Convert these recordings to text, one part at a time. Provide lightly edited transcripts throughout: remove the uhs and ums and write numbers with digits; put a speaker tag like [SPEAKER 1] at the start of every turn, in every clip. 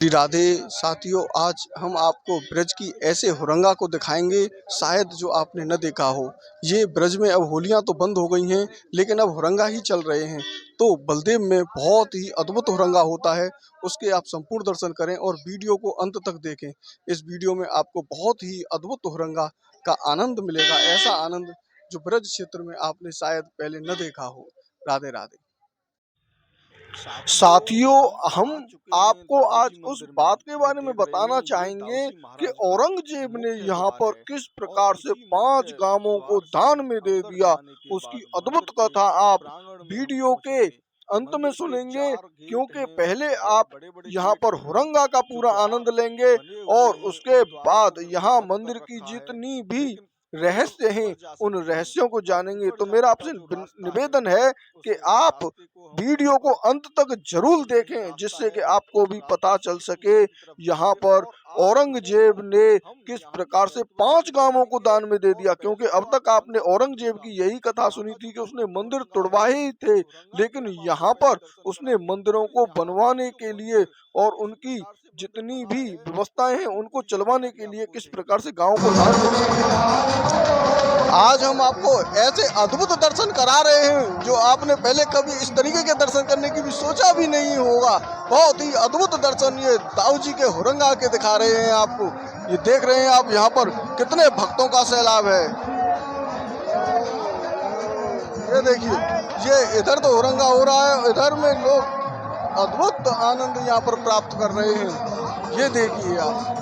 [SPEAKER 1] श्री राधे साथियों, आज हम आपको ब्रज की ऐसे हुरंगा को दिखाएंगे शायद जो आपने न देखा हो। ये ब्रज में अब होलियां तो बंद हो गई हैं, लेकिन अब हुरंगा ही चल रहे हैं। तो बलदेव में बहुत ही अद्भुत हुरंगा होता है। उसके आप संपूर्ण दर्शन करें और वीडियो को अंत तक देखें। इस वीडियो में आपको बहुत ही अद्भुत हुरंगा का आनंद मिलेगा, ऐसा आनंद जो ब्रज क्षेत्र में आपने शायद पहले न देखा हो। राधे राधे साथियों, हम आपको आज उस बात के बारे में बताना चाहेंगे कि औरंगजेब ने यहाँ पर किस प्रकार से 5 गांवों को दान में दे दिया। उसकी अद्भुत कथा आप वीडियो के अंत में सुनेंगे, क्योंकि पहले आप यहाँ पर हुरंगा का पूरा आनंद लेंगे और उसके बाद यहाँ मंदिर की जितनी भी रहस्य हैं उन रहस्यों को जानेंगे। तो मेरा आपसे निवेदन है कि आप वीडियो को अंत तक जरूर देखें, जिससे कि आपको भी पता चल सके यहाँ पर औरंगजेब ने किस प्रकार से 5 गांवों को दान में दे दिया। क्योंकि अब तक आपने औरंगजेब की यही कथा सुनी थी कि उसने मंदिर तुड़वाए ही थे, लेकिन यहाँ पर उसने मंदिरों को बनवाने के लिए और उनकी जितनी भी व्यवस्थाएं हैं उनको चलवाने के लिए किस प्रकार से गाँव को दान में दिया। आज हम आपको ऐसे अद्भुत दर्शन करा रहे हैं जो आपने पहले कभी इस तरीके के दर्शन करने की भी सोचा भी नहीं होगा। बहुत ही अद्भुत दर्शन ये दाऊ जी के हुरंगा के दिखा रहे हैं आपको। ये देख रहे हैं आप यहाँ पर कितने भक्तों का सैलाब है। ये देखिए, ये इधर तो हुरंगा हो रहा है, इधर में लोग अद्भुत आनंद यहाँ पर प्राप्त कर रहे हैं। ये देखिए आप,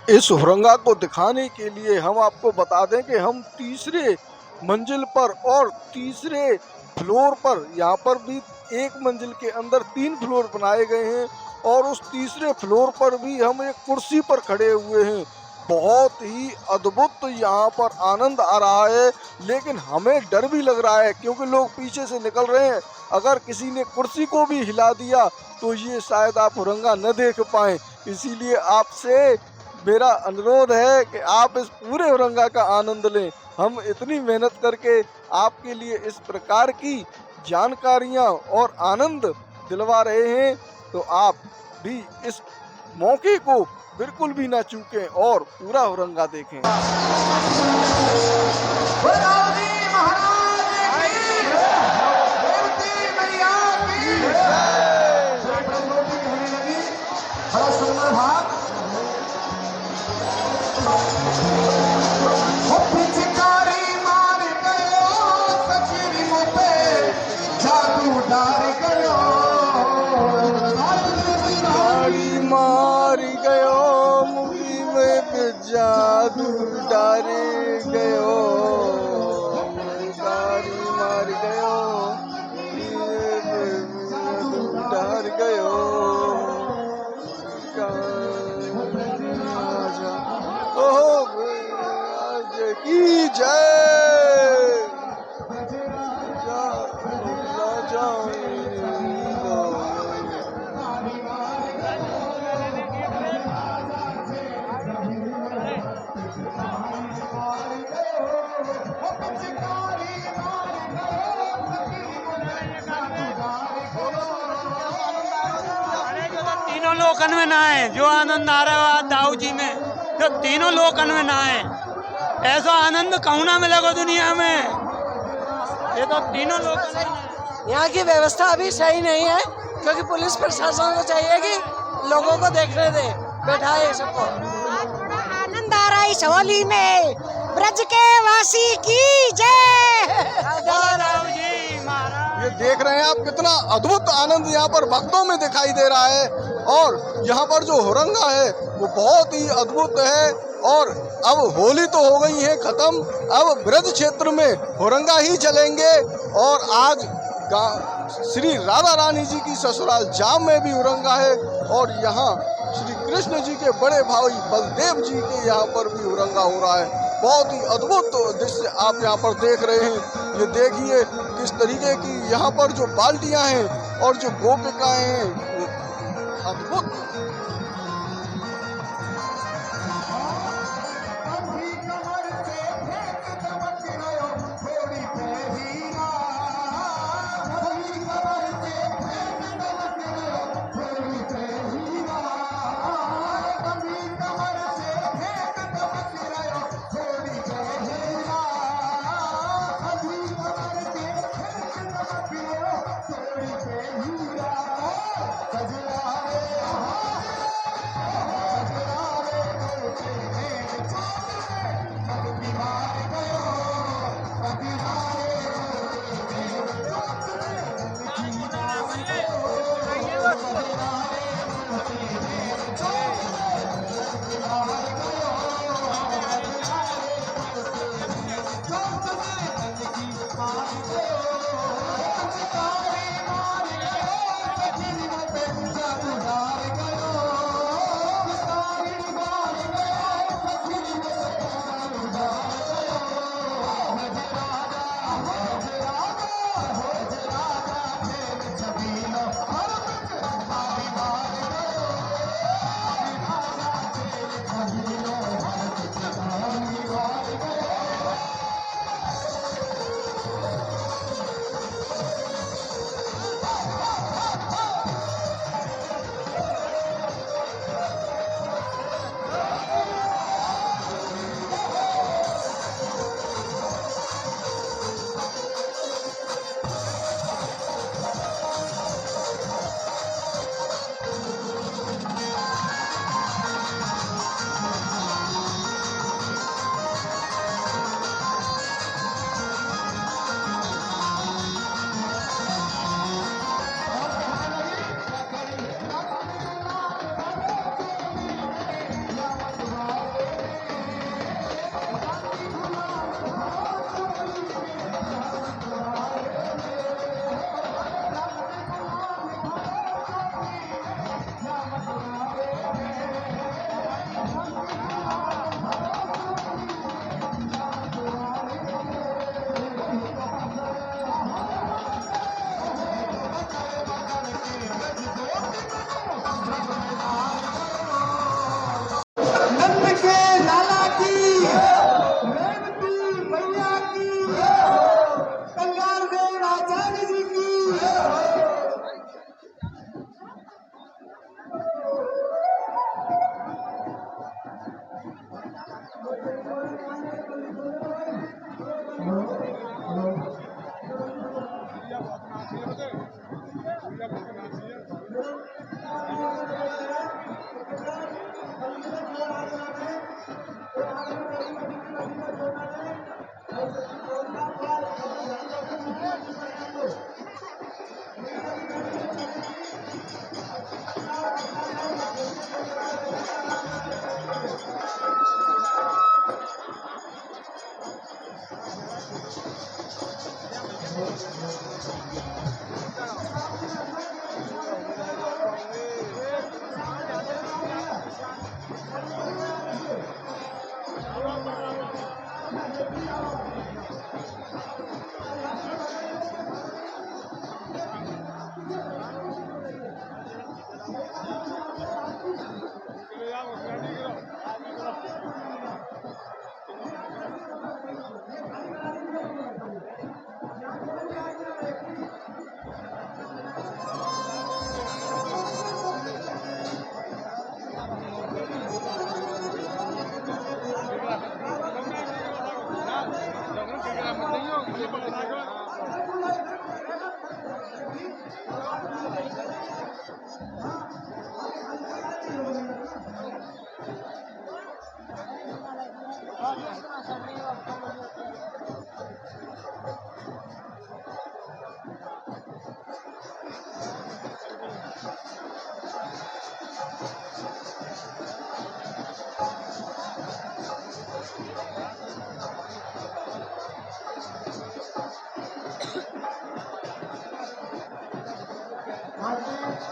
[SPEAKER 1] इस हुरंगा को दिखाने के लिए हम आपको बता दें कि हम तीसरे मंजिल पर और तीसरे फ्लोर पर, यहाँ पर भी एक मंजिल के अंदर 3 फ्लोर बनाए गए हैं और उस तीसरे फ्लोर पर भी हम एक कुर्सी पर खड़े हुए हैं। बहुत ही अद्भुत यहाँ पर आनंद आ रहा है, लेकिन हमें डर भी लग रहा है क्योंकि लोग पीछे से निकल रहे हैं। अगर किसी ने कुर्सी को भी हिला दिया तो ये शायद आप हुरंगा न देख पाएं। इसीलिए आपसे मेरा अनुरोध है कि आप इस पूरे हुरंगा का आनंद लें। हम इतनी मेहनत करके आपके लिए इस प्रकार की जानकारियां और आनंद दिलवा रहे हैं, तो आप भी इस मौके को बिल्कुल भी ना चूकें और पूरा हुरंगा देखें। मार गयो मुगी में जादू डार गयो, मार गयो डार गयो। की जय
[SPEAKER 2] तीनों लोकन में ना है जो आनंद आ रहा है दाऊ जी में, जो तीनों लोकन में ना है, ऐसा आनंद कहूँ ना मिलेगा दुनिया में। ये तो तीनों लोकन में।
[SPEAKER 3] यहाँ की व्यवस्था अभी सही नहीं है, क्योंकि पुलिस प्रशासन को चाहिए कि लोगों को देखने दे, बैठाए सबको।
[SPEAKER 4] आनंद आ रहा है इस होली में, ब्रज के वासी की जय।
[SPEAKER 1] ये देख रहे हैं आप कितना अद्भुत आनंद यहाँ पर भक्तों में दिखाई दे रहा है और यहाँ पर जो हुरंगा है वो बहुत ही अद्भुत है। और अब होली तो हो गई है खत्म, अब ब्रज क्षेत्र में हुरंगा ही चलेंगे। और आज श्री राधा रानी जी की ससुराल जाम में भी हुरंगा है और यहाँ श्री कृष्ण जी के बड़े भाई बलदेव जी के यहाँ पर भी हुरंगा हो रहा है। बहुत ही अद्भुत दृश्य आप यहाँ पर देख रहे हैं। ये देखिए किस तरीके की यहाँ पर जो बाल्टियाँ हैं और जो गोपिकाएं हैं, अद्भुत।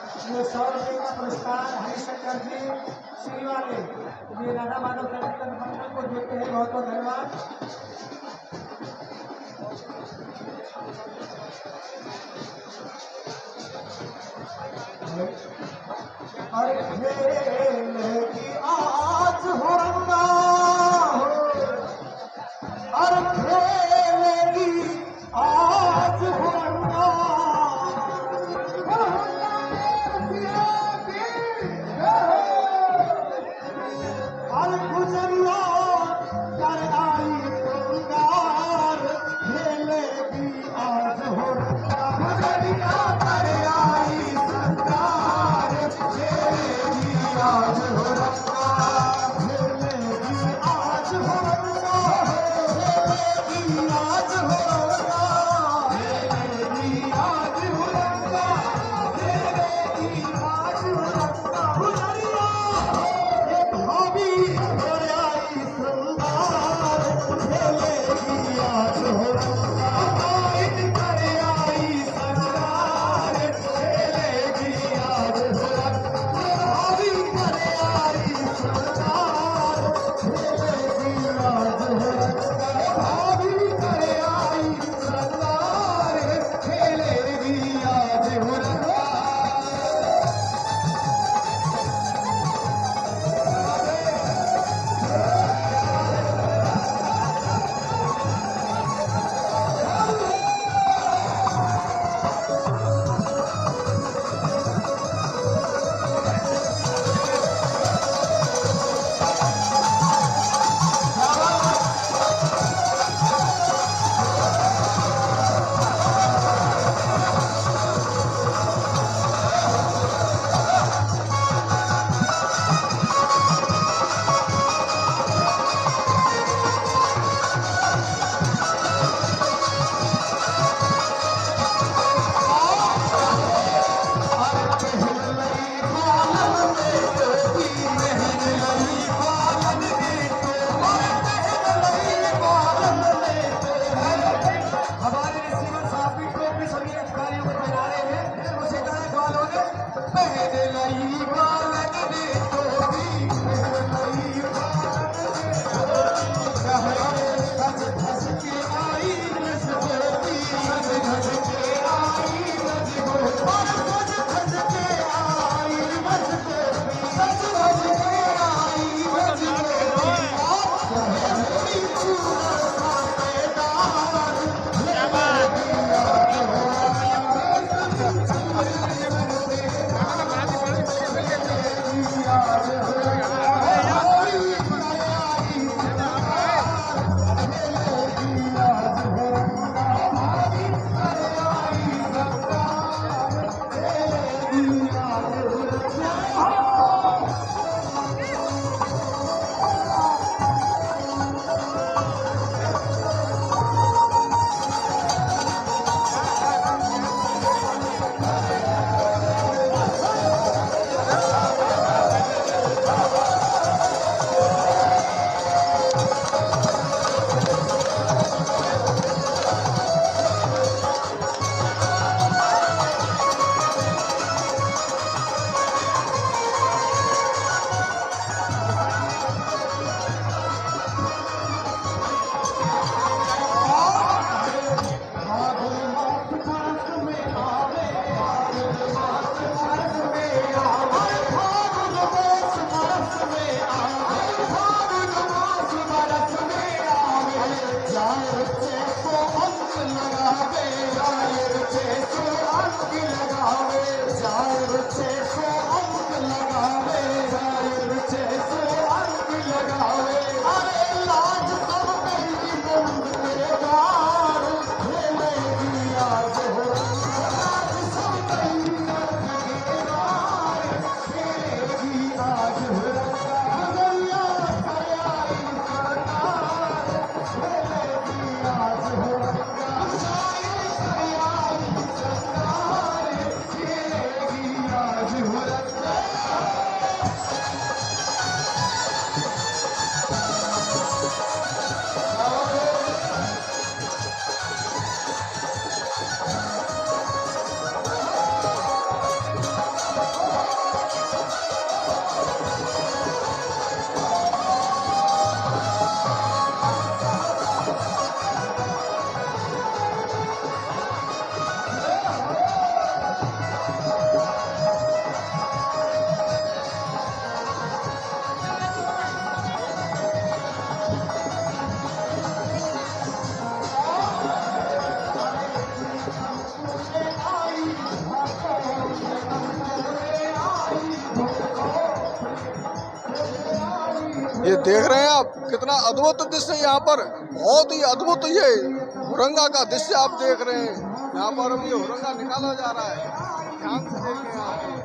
[SPEAKER 5] ये 100 रुपये का पुरस्कार हरिशंकर जी श्री वाले ये राधा माधव संकीर्तन मंडल को देते हैं। बहुत बहुत धन्यवाद। अरे खेल की आज हो रंगा, अरे खेल की आज हो रंगा, अरे गुजरिया कर आई श्रृंगार, खेल की आज हो रंगा, गुजरिया कर आई श्रृंगार, आज हो रंगा, खेलेगी आज हो रंगा, खेलेगी आज हो रंगा, खेलेगी आज हो रंगा, खेलेगी आज हो रंगा, गुजरिया एक भाभी घर आई श्रृंगार, खेलेगी आज हो रंगा, एक घर आई श्रृंगार, खेलेगी आज हो रंगा, भाभी घर आई श्रृंगार, खेलेगी आज हो रंगा, भाभी घर आई श्रृंगार, खेलेगी आज हो रंगा। हमारे रिसीवर साहब भी टोपी सभी अधिकारियों को पहना रहे हैं। उसे गायक वालों ने पहने लई बालन ने टोपी, पहने लई बालन ने धस धस के आई रस गोपी, धस धस के आई रस गोपी, धस धस के आई रस गोपी, धस धस के आई रस गोपी।
[SPEAKER 1] ये देख रहे हैं आप कितना अद्भुत दृश्य यहाँ पर, बहुत ही अद्भुत ये हुरंगा का दृश्य आप देख रहे हैं। यहाँ पर अब ये हुरंगा निकाला जा रहा है, ध्यान से देखें आप।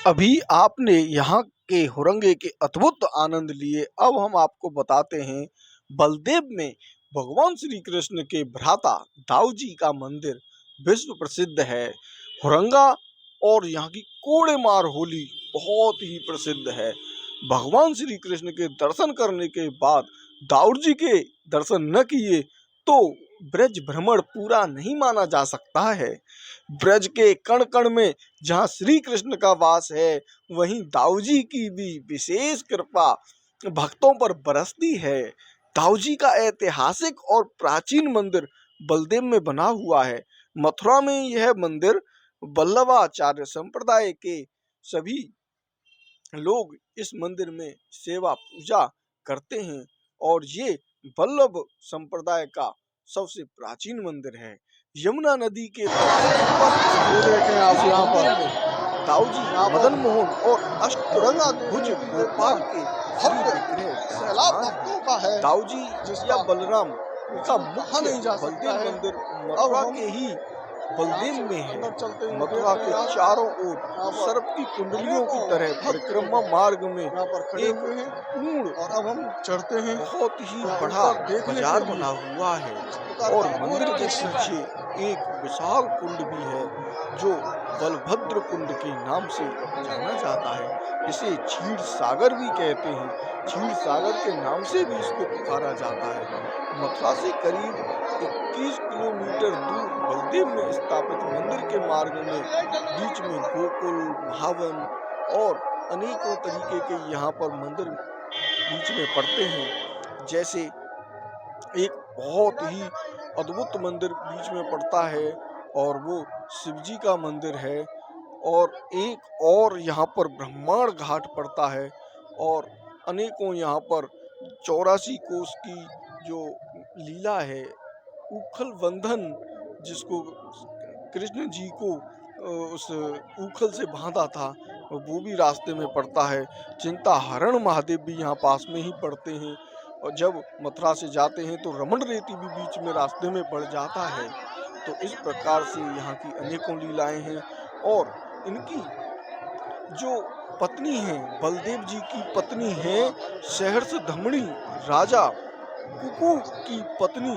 [SPEAKER 1] अभी आपने यहाँ के हुरंगे के अद्भुत आनंद लिए। अब हम आपको बताते हैं बलदेव में भगवान श्री कृष्ण के भ्राता दाऊ जी का मंदिर विश्व प्रसिद्ध है। हुरंगा और यहाँ की कोड़े मार होली बहुत ही प्रसिद्ध है। भगवान श्री कृष्ण के दर्शन करने के बाद दाऊ जी के दर्शन न किए तो ब्रज भ्रमण पूरा नहीं माना जा सकता है। ब्रज के कण कण में जहाँ श्री कृष्ण का वास है, वहीं दाऊ जी की भी विशेष कृपा भक्तों पर बरसती है। दाऊ जी का ऐतिहासिक और प्राचीन मंदिर बलदेव में बना हुआ है। मथुरा में यह मंदिर वल्लभाचार्य संप्रदाय के सभी लोग इस मंदिर में सेवा पूजा करते हैं और ये वल्लभ संप्रदाय का सबसे प्राचीन मंदिर है। यमुना नदी के देखें आप यहाँ पर दाऊ जी, मदन मोहन और अष्टरंगा ध्वज गोपाल के सैलाब भक्तों का है। दाऊ जी या बलराम का मुख्य नहीं जा सकता है। मंदिर मथुरा के ही बलदेव में है। मथुरा के चारों ओर सर्प की कुंडलियों की तरह परिक्रमा मार्ग में एक पूर्ण और अब हम चढ़ते हैं बहुत ही बड़ा बाजार बना हुआ है और मंदिर के पीछे एक विशाल कुंड भी है जो बलभद्र कुंड के नाम से जाना जाता है। इसे क्षीर सागर भी कहते हैं। क्षीर सागर के नाम से भी इसको पुकारा जाता है। मथुरा से करीब 21 किलोमीटर दूर बलदेव में स्थापित मंदिर के मार्ग में बीच में गोकुल, महावन और अनेकों तरीके के यहाँ पर मंदिर बीच में पड़ते हैं। जैसे एक बहुत ही अद्भुत मंदिर बीच में पड़ता है और वो शिवजी का मंदिर है और एक और यहाँ पर ब्रह्मांड घाट पड़ता है और अनेकों यहाँ पर 84 कोस की जो लीला है, उखल बंधन जिसको कृष्ण जी को उस उखल से बांधा था वो भी रास्ते में पड़ता है। चिंता हरण महादेव भी यहाँ पास में ही पड़ते हैं और जब मथुरा से जाते हैं तो रमण रेती भी बीच में रास्ते में पड़ जाता है। तो इस प्रकार से यहाँ की अनेकों लीलाएं हैं और इनकी जो पत्नी है, बलदेव जी की पत्नी है सहर्ष धमनी राजा कुकू की पत्नी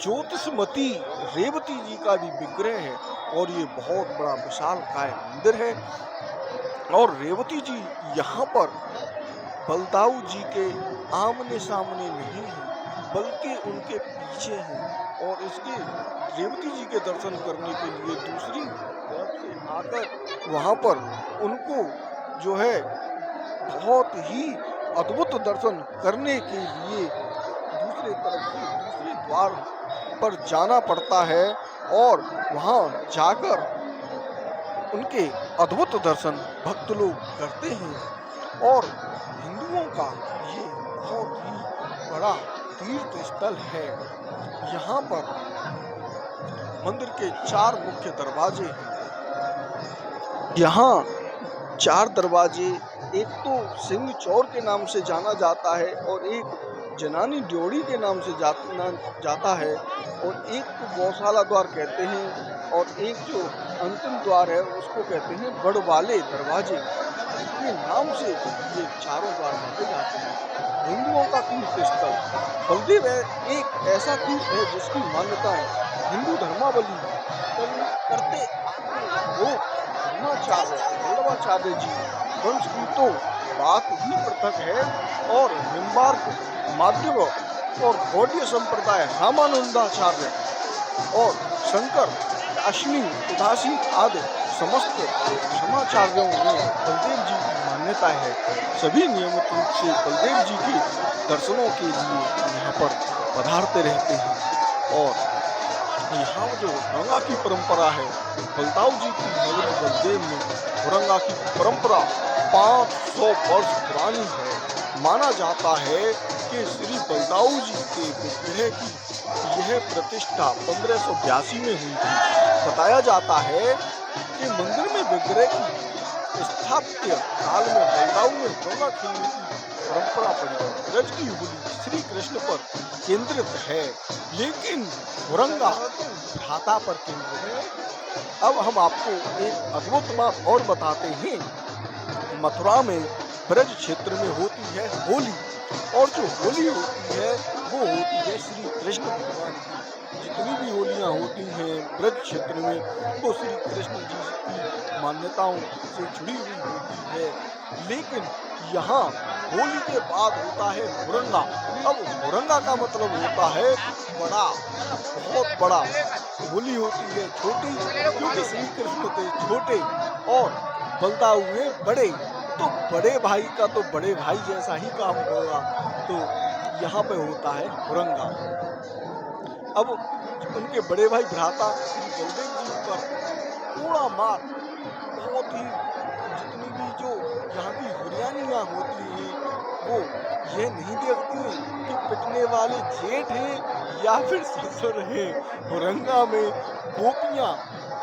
[SPEAKER 1] ज्योतिषमती रेवती जी का भी विग्रह है और ये बहुत बड़ा विशाल काय मंदिर है। और रेवती जी यहाँ पर बलदाऊ जी के आमने सामने नहीं है बल्कि उनके पीछे हैं और इसके रेवती जी के दर्शन करने के लिए दूसरी तरफ से आकर वहाँ पर उनको जो है बहुत ही अद्भुत दर्शन करने के लिए दूसरे तरफ से दूसरे द्वार पर जाना पड़ता है और वहाँ जाकर उनके अद्भुत दर्शन भक्त लोग करते हैं। और हिंदुओं का ये बहुत ही बड़ा तीर्थ स्थल है। यहाँ पर मंदिर के 4 मुख्य दरवाजे हैं। यहाँ 4 दरवाजे, एक तो सिंह चौर के नाम से जाना जाता है और एक जनानी ड्योढ़ी के नाम से जाता है और एक को गौशाला द्वार कहते हैं और एक जो अंतिम द्वार है उसको कहते हैं बड़वाले दरवाजे के नाम से ये चारों द्वार माने जाते हैं। हिंदुओं का तीर्थ स्थल बलदेव एक ऐसा तीर्थ है जिसकी मान्यताएं हिंदू धर्मावलंबी करते लोग वल्लभाचार्य जी वंश की तो बात ही पृथक है और निम्बार्क माध्यम और गौड़ीय संप्रदाय रामानंदाचार्य और शंकर अश्विनी उदासी आदि समस्त समाचार्यों में बलदेव जी की मान्यता है। सभी नियमित रूप से बलदेव जी के दर्शनों के लिए यहाँ पर पधारते रहते हैं और यहाँ जो हुरंगा की परंपरा है, बलदाऊ जी की नगरी बलदेव में हुरंगा की परंपरा 500 वर्ष पुरानी है। माना जाता है कि श्री बलदाऊ जी के विग्रह की यह प्रतिष्ठा 1582 में हुई थी। बताया जाता है कि मंदिर में विग्रह की स्थापत्य काल में बलदाऊ में हुरंगा खेलने की परंपरा पड़ी। ब्रज की होली श्री कृष्ण पर केंद्रित है, लेकिन हुरंगा भ्राता पर केंद्रित है। अब हम आपको एक अद्भुत बात और बताते हैं। मथुरा में ब्रज क्षेत्र में होती है होली और जो होली होती है वो होती है श्री कृष्ण भगवान की। जितनी भी होलियां होती हैं ब्रज क्षेत्र में वो श्री कृष्ण जी की मान्यताओं से जुड़ी हुई होती है। लेकिन यहाँ होली के बाद होता है हुरंगा। अब हुरंगा का मतलब होता है बड़ा, बहुत बड़ा। होली होती है छोटी क्योंकि श्री कृष्ण थे छोटे और बलदाऊ हुए बड़े, तो बड़े भाई का तो बड़े भाई जैसा ही काम होगा। तो यहाँ पे होता है हुरंगा। अब उनके बड़े भाई भ्राता श्री बलदेव जी पर पूरा मार, बहुत ही जितनी भी जो यहाँ की हुरियानियाँ होती हैं वो ये नहीं देखती हैं कि पिटने वाले जेठ हैं या फिर ससुर हैं। हुरंगा में गोपियाँ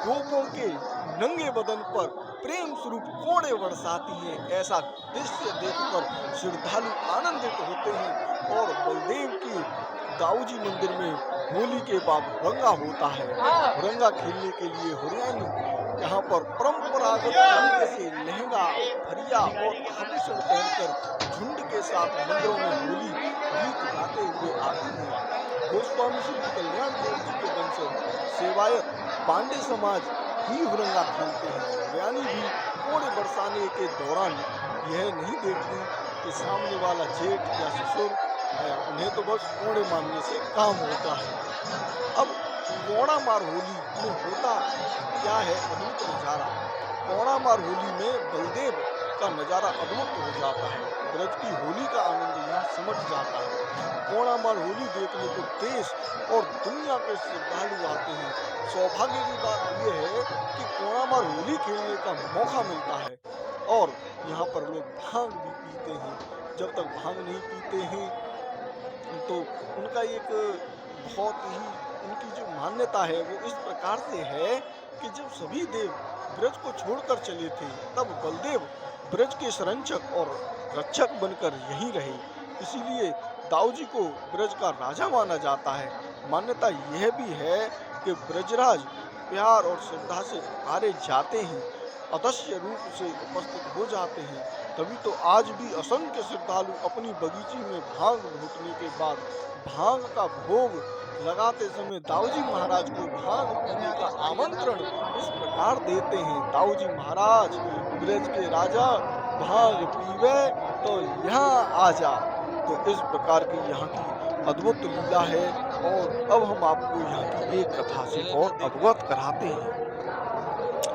[SPEAKER 1] गोपों के नंगे बदन पर प्रेम स्वरूप कोड़े बरसाती हैं। ऐसा दृश्य देखकर श्रद्धालु आनंदित होते हैं और बलदेव के दाऊजी मंदिर में होली के बाद हुरंगा होता है। हुरंगा खेलने के लिए हुरियानी यहाँ पर परंपरागत तरीके से लहंगा, फरिया और आभूषण पहनकर झुंड के साथ मंदिरों में होली गीत गाते हुए आती हैं। गोस्वामी श्री कल्याण देव जी के वंशज सेवायत पांडे समाज ही हुरंगा खेलते हैं। हुरियानी भी कोड़े बरसाने के दौरान यह नहीं देखती कि सामने वाला जेठ या ससुर है, उन्हें तो बस कोड़े मारने से काम होता है। अब कोड़ा मार होली में होता क्या है अद्भुत नजारा। कोड़ा मार होली में बलदेव का नजारा अद्भुत हो जाता है। ब्रज की होली का आनंद यहाँ समझ जाता है। कोड़ा मार होली देखने को देश और दुनिया के श्रद्धालु आते हैं। सौभाग्य की बात यह है कि कोड़ा मार होली खेलने का मौका मिलता है और यहाँ पर लोग भांग भी पीते हैं। जब तक भांग नहीं पीते हैं तो उनका एक बहुत ही उनकी जो मान्यता है वो इस प्रकार से है कि जब सभी देव ब्रज को छोड़कर चले थे तब बलदेव ब्रज के संरक्षक और रक्षक बनकर यहीं रहे। इसीलिए दाऊजी को ब्रज का राजा माना जाता है। मान्यता यह भी है कि ब्रजराज प्यार और श्रद्धा से पुकारे जाते हैं, अदृश्य रूप से उपस्थित हो जाते हैं। तभी तो आज भी असंख्य श्रद्धालु अपनी बगीचे में भांग घोटने के बाद भांग का भोग लगाते समय दाऊजी महाराज को भांग पीने का आमंत्रण इस प्रकार देते हैं। दाऊजी महाराज ब्रज के राजा भांग पीवे तो यहाँ आ जा। तो इस प्रकार की यहाँ की अद्भुत लीला है और अब हम आपको यहाँ की एक कथा से और अवगत कराते हैं।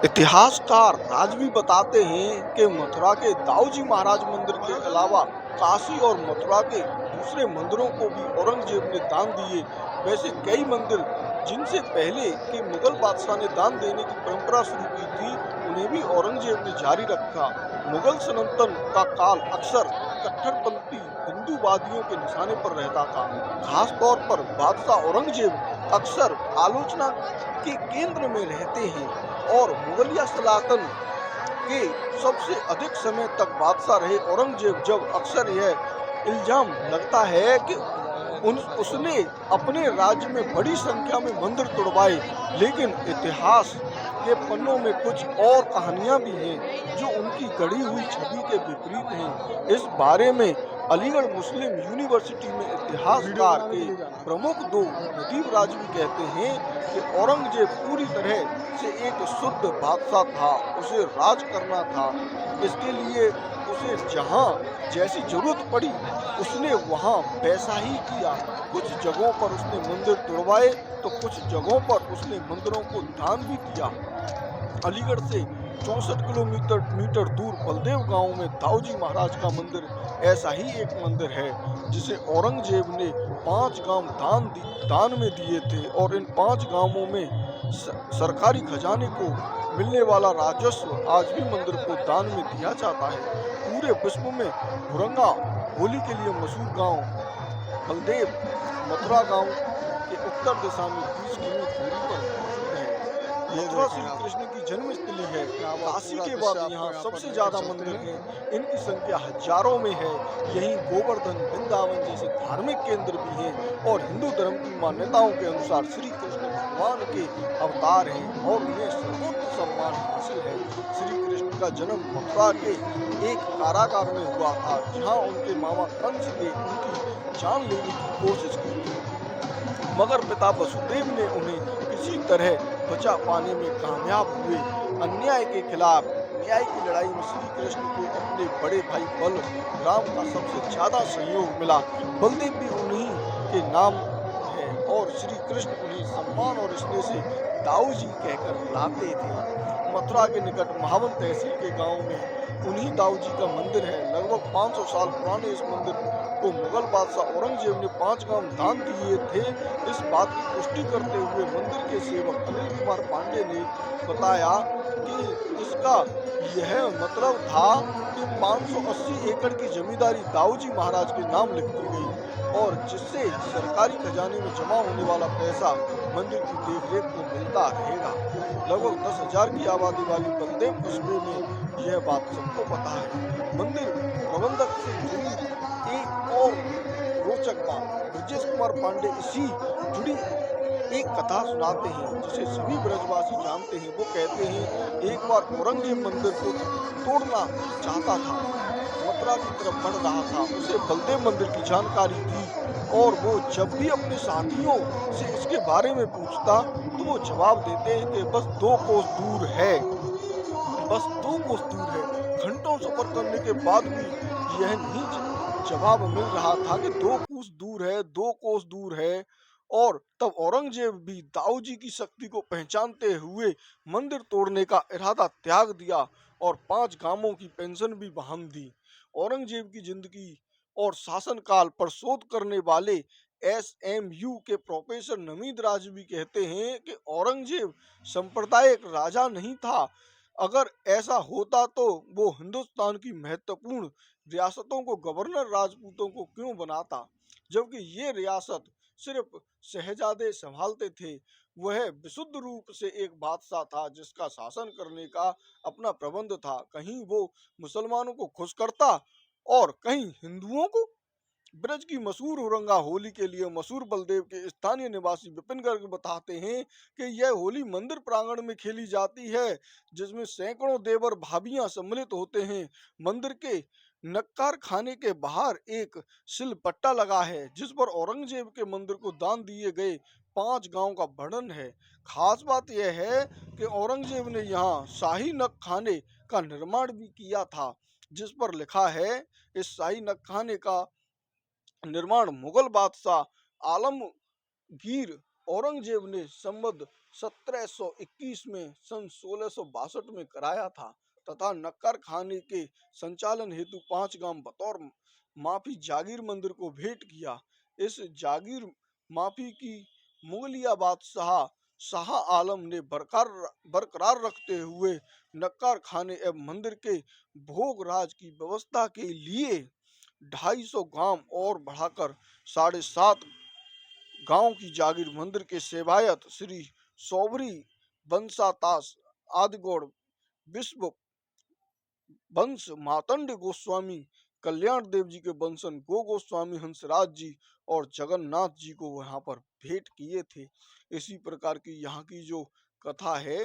[SPEAKER 1] इतिहासकार आज भी बताते हैं कि मथुरा के दाऊजी महाराज मंदिर के अलावा काशी और मथुरा के दूसरे मंदिरों को भी औरंगजेब ने दान दिए। वैसे कई मंदिर जिनसे पहले के मुगल बादशाह ने दान देने की परंपरा शुरू की थी उन्हें भी औरंगजेब ने जारी रखा। मुगल सल्तनत का काल अक्सर कट्टरपंथी हिंदू हिंदूवादियों के निशाने पर रहता था। खास तौर पर बादशाह औरंगजेब अक्सर आलोचना के केंद्र में रहते हैं और मुगलिया सल्तनत के सबसे अधिक समय तक बादशाह रहे औरंगजेब जब अक्सर यह इल्जाम लगता है कि उसने अपने राज्य में बड़ी संख्या में मंदिर तोड़वाए, लेकिन इतिहास के पन्नों में कुछ और कहानियां भी हैं जो उनकी गढ़ी हुई छवि के विपरीत हैं। इस बारे में अलीगढ़ मुस्लिम यूनिवर्सिटी में इतिहासकार के प्रमुख दो नदीब राजवी कहते हैं कि औरंगजेब पूरी तरह से एक शुद्ध बादशाह था। उसे राज करना था, इसके लिए उसे जहां जैसी जरूरत पड़ी उसने वहां वैसा ही किया। कुछ जगहों पर उसने मंदिर तोड़वाए तो कुछ जगहों पर उसने मंदिरों को दान भी दिया। अलीगढ़ से 64 किलोमीटर दूर बलदेव गांव में दाऊजी महाराज का मंदिर ऐसा ही एक मंदिर है जिसे औरंगजेब ने 5 गांव दान में दिए थे और इन 5 गांवों में सरकारी खजाने को मिलने वाला राजस्व आज भी मंदिर को दान में दिया जाता है। पूरे विश्व में हुरंगा होली के लिए मशहूर गांव बलदेव मथुरा गांव के उत्तर दिशा में 20 किमी दूरी पर मौजूद है। मथुरा श्री कृष्ण की जन्मस्थली है। काशी के बाद यहाँ सबसे ज्यादा मंदिर हैं। इनकी संख्या हजारों में है। यहीं गोवर्धन, वृंदावन जैसे धार्मिक केंद्र भी हैं और हिंदू धर्म की मान्यताओं के अनुसार श्री कृष्ण भगवान के अवतार हैं और उन्हें सर्वोच्च सम्मान हासिल है। श्री कृष्ण का जन्म मथुरा के एक कारागार में हुआ था, जहाँ उनके मामा कंस ने उनकी जान लेने की कोशिश की थी, मगर पिता वसुदेव ने उन्हें किसी तरह बचा पाने में कामयाब हुए। अन्याय के खिलाफ न्याय की लड़ाई में श्री कृष्ण को अपने बड़े भाई बलराम का सबसे ज्यादा सहयोग मिला। बलदेव भी उन्हीं के नाम है और श्री कृष्ण उन्हें सम्मान और स्नेह से दाऊजी कहकर बुलाते थे। मथुरा के निकट महावन तहसील के गांव में उन्हीं दाऊजी का मंदिर है। लगभग 500 साल पुराने इस मंदिर को मुगल बादशाह औरंगजेब ने 5 गांव दान दिए थे। इस बात की पुष्टि करते हुए मंदिर के सेवक अनिल कुमार पांडे ने बताया कि इसका यह मतलब था कि 580 एकड़ की जमींदारी दाऊजी महाराज के नाम लिख दी गई और जिससे सरकारी खजाने में जमा होने वाला पैसा मंदिर की देखरेख को मिलता रहेगा। लगभग 10,000 की आबादी वाली बलदेव कस्बे में यह बात सबको पता है। मंदिर प्रबंधक से जुड़ी एक और रोचक बात ब्रजेश कुमार पांडे इसी जुड़ी एक कथा सुनाते हैं जिसे सभी ब्रजवासी जानते हैं। वो कहते हैं एक बार औरंगजेब मंदिर को तोड़ना चाहता था, मथुरा की तरफ बढ़ रहा था। उसे बलदेव मंदिर की जानकारी थी और वो जब भी अपने साथियों से इसके बारे में पूछता तो वो जवाब देते कि बस 2 कोस दूर है, बस 2 कोस दूर है। घंटों सफर करने के बाद भी यह नहीं जवाब मिल रहा था कि 2 कोस दूर है, 2 कोस दूर है। और तब औरंगजेब भी दाऊजी की शक्ति को पहचानते हुए मंदिर तोड़ने का इरादा त्याग दिया और 5 गांवों की पेंशन भी बहाल दी। औरंगजेब की जिंदगी और शासनकाल पर शोध करने वाले SMU के प्रोफेसर नमीद राजवी कहते हैं कि औरंगजेब सांप्रदायिक राजा नहीं था। अगर ऐसा होता तो वो हिंदुस्तान की महत्वपूर्ण रियासतों को गवर्नर राजपूतों को क्यों बनाता, जबकि ये रियासत सिर्फ शहजादे संभालते थे। वह विशुद्ध रूप से एक बादशाह था जिसका शासन करने का अपना प्रबंध था। कहीं वो मुसलमानों को खुश करता और कहीं हिंदुओं को। ब्रज की मशहूर हुरंगा होली के लिए मशहूर बलदेव के स्थानीय निवासी विपिन गर्ग बताते हैं कि यह होली मंदिर प्रांगण में खेली जाती है जिसमें सैकड़ों देवर भाभियां सम्मिलित होते हैं। मंदिर के नक्कार खाने के बाहर एक शिलपट्टा लगा है जिस पर औरंगजेब के मंदिर को दान दिए गए 5 गांव का वर्णन है। खास बात यह है कि औरंगजेब ने यहाँ शाही नक खाने का निर्माण भी किया था जिस पर लिखा है इस शाही नक खाने का निर्माण मुगल बादशाह आलमगीर औरंगजेब ने संवत 1721 में सन 1662 में कराया था तथा नक्कर खाने के संचालन हेतु 5 गांव बतौर माफी जागीर मंदिर को भेंट किया। इस जागीर माफी की मुगलिया बादशाह शाह आलम ने बरकरार रखते हुए नक्कर खाने एवं मंदिर के भोग राज की व्यवस्था के लिए 250 गांव और बढ़ाकर 7.5 गांव की जागीर मंदिर के सेवायत श्री सौभरी बंसातास आदिगौड़ विश्व वंश मातंड गोस्वामी कल्याण देव जी के वंशन गोस्वामी हंसराज जी और जगन्नाथ जी को वहां पर भेंट किए थे। इसी प्रकार की यहाँ की जो कथा है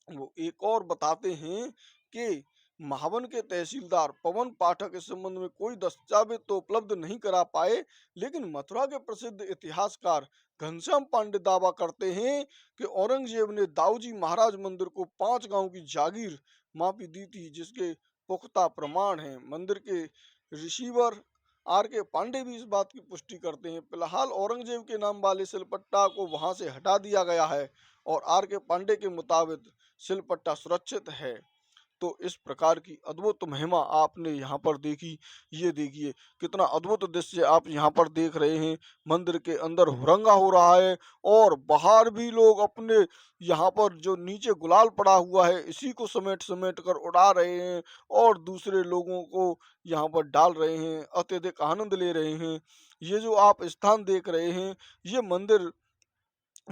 [SPEAKER 1] वो एक और बताते हैं कि महावन के तहसीलदार पवन पाठक इस संबंध में कोई दस्तावेज तो उपलब्ध नहीं करा पाए, लेकिन मथुरा के प्रसिद्ध इतिहासकार घनश्याम पांडे दावा करते हैं कि औरंगजेब ने दाऊजी महाराज मंदिर को 5 गांव की जागीर मापी दी थी, जिसके पुख्ता प्रमाण हैं। मंदिर के रिसीवर R.K. पांडे भी इस बात की पुष्टि करते हैं। फिलहाल औरंगजेब के नाम वाले सिलपट्टा को वहां से हटा दिया गया है और R.K. पांडे के मुताबिक सिलपट्टा सुरक्षित है। तो इस प्रकार की अद्भुत महिमा आपने यहाँ पर देखी। ये देखिए कितना अद्भुत दृश्य आप यहाँ पर देख रहे हैं। मंदिर के अंदर हुरंगा हो रहा है और बाहर भी लोग अपने यहाँ पर जो नीचे गुलाल पड़ा हुआ है इसी को समेट समेट कर उड़ा रहे हैं और दूसरे लोगों को यहाँ पर डाल रहे हैं, अत्यधिक आनंद ले रहे हैं। ये जो आप स्थान देख रहे हैं ये मंदिर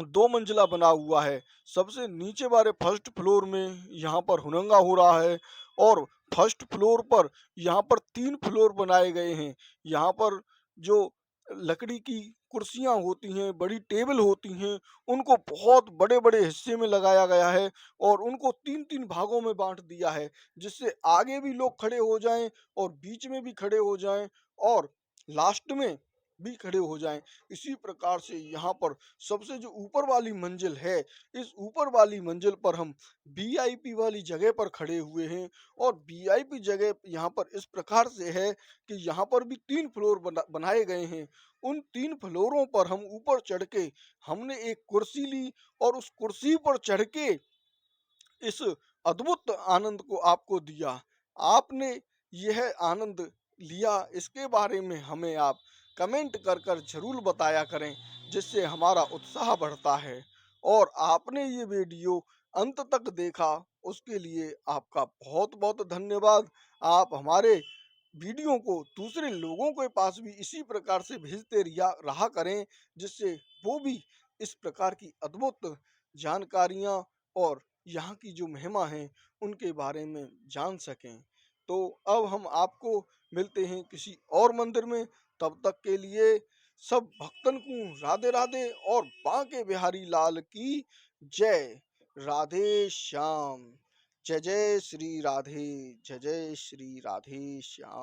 [SPEAKER 1] 2 मंजिला बना हुआ है। सबसे नीचे वाले फर्स्ट फ्लोर में यहाँ पर हुरंगा हो रहा है और फर्स्ट फ्लोर पर यहाँ पर 3 फ्लोर बनाए गए हैं। यहाँ पर जो लकड़ी की कुर्सियाँ होती हैं, बड़ी टेबल होती हैं, उनको बहुत बड़े-बड़े हिस्से में लगाया गया है और उनको 3-3 भागों में बाँट दिया है, जिससे आगे भी लोग खड़े हो जाएँ और बीच में भी खड़े हो जाएँ और लास्ट में भी खड़े हो जाएँ। इसी प्रकार से यहाँ पर सबसे जो ऊपर वाली मंजिल है, इस ऊपर वाली मंजिल पर हम वीआईपी वाली जगह पर खड़े हुए हैं और वीआईपी जगह यहाँ पर इस प्रकार से है कि यहाँ पर भी 3 फ्लोर बनाए गए हैं। उन 3 फ्लोरों पर हम ऊपर चढ़ के हमने एक कुर्सी ली और उस कुर्सी पर चढ़ के इस अद्भुत आनंद को आपको दिया। आपने यह आनंद लिया, इसके बारे में हमें आप कमेंट कर कर जरूर बताया करें, जिससे हमारा उत्साह बढ़ता है। और आपने ये वीडियो अंत तक देखा उसके लिए आपका बहुत बहुत धन्यवाद। आप हमारे वीडियो को दूसरे लोगों के पास भी इसी प्रकार से भेजते रहा करें, जिससे वो भी इस प्रकार की अद्भुत जानकारियाँ और यहाँ की जो महिमा है उनके बारे में जान सकें। तो अब हम आपको मिलते हैं किसी और मंदिर में, तब तक के लिए सब भक्तन को राधे राधे और बांके बिहारी लाल की जय। राधे श्याम। जय जय श्री राधे, जय जय श्री राधे श्याम।